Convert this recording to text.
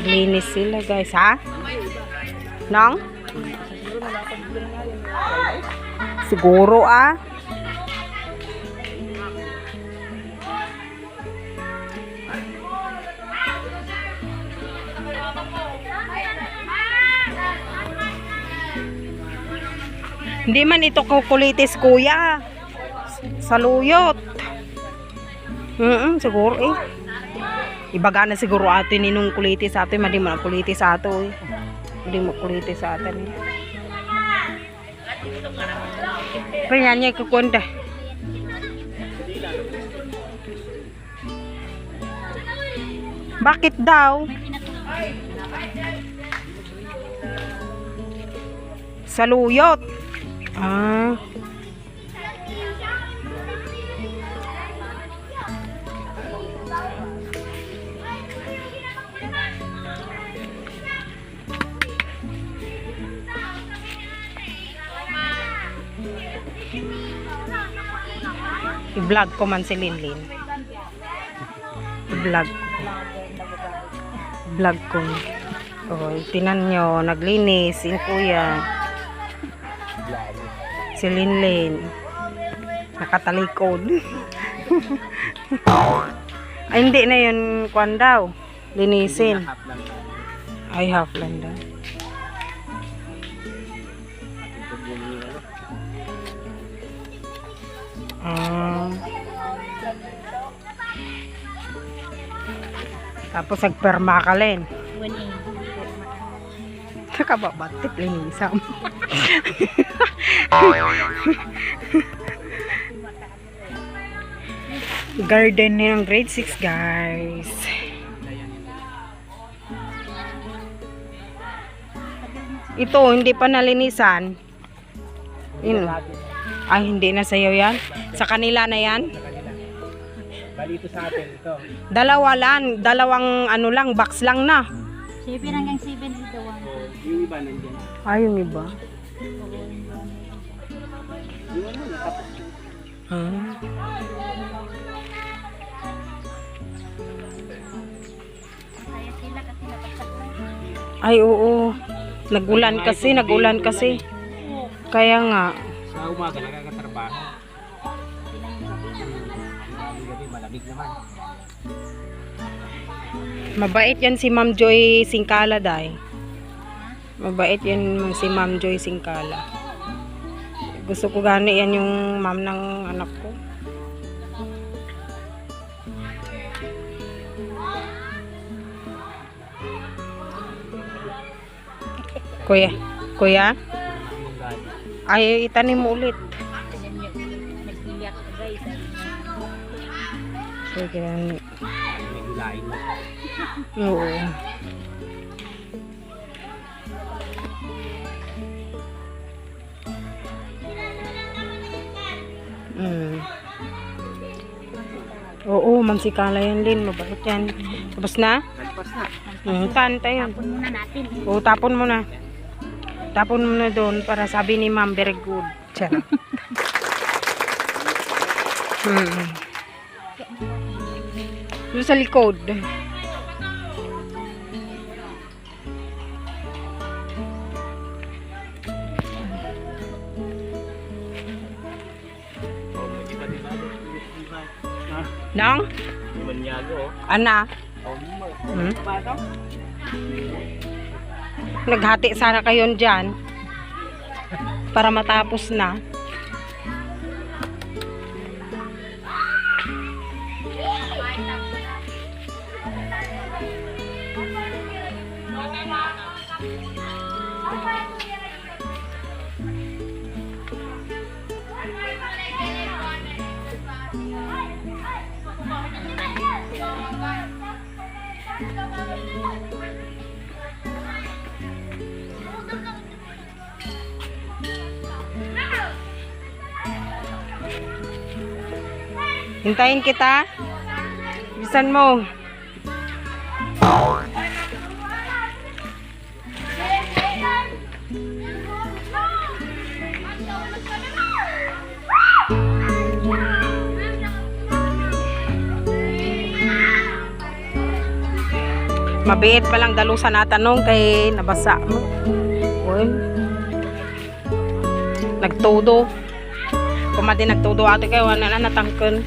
Naglinis sila guys, ha? Nang? Siguro ah. Hindi man ito kukulitis kuya. Saluyot. Siguro eh. Ibaga na siguro atin ninong kulitis sa atin. Madi mo na kulitis sa ato eh. Madi mo kulitis sa atin eh. Kaya niya kukunta. Bakit daw? Saluyot. Ah. I-vlog ko man si Linlin. I-vlog ko. Vlog ko. Oh, tinan nyo, naglinis si kuya. Si Linlin. Nakatalikod. Ay, hindi na yun kwan daw. Linisin. Ay, half lang daw. Tapos nagperma ka rin. Nakababatip linisam. Garden ng grade 6 guys. Ito hindi pa nalinisan. Ay hindi na sayo yan. Sa kanila na yan. Bali ito sa atin ito. Dalawang ano lang, box lang na. 7 hanggang 7 dito. Yung iba nandiyan. Ay, yung iba. Yung ano, natapos. Ay, oo. Nagulan kasi. Kaya nga. Sa umaga nakakatrabaho. Gabi malamig naman. Mabait yan si Ma'am Joy Singkala day. Mabait yan si Ma'am Joy Singkala. Gusto ko gani yan yung ma'am ng anak ko. Kuya? Ay, itanim mo ulit. Sige lang. Nagulain mo. Oo. Oo, mansikala yan din. Mabait yan. Tapos na? Nagpas na. Tanta yun. Tapon muna natin. Oo, tapon mo na. Tapon mo na doon para sabi ni ma'am, very good. Charot. Doon sa likod. Nang? Manyago. Ana? Naghati sana kayo dyan para matapos na. Hintayin kita. Bisan mo. Mabiit pa lang dalusan na tanong kay nabasa mo. Uy. Nagtudo. Kumadi nagtudo ato kay wala na natangken.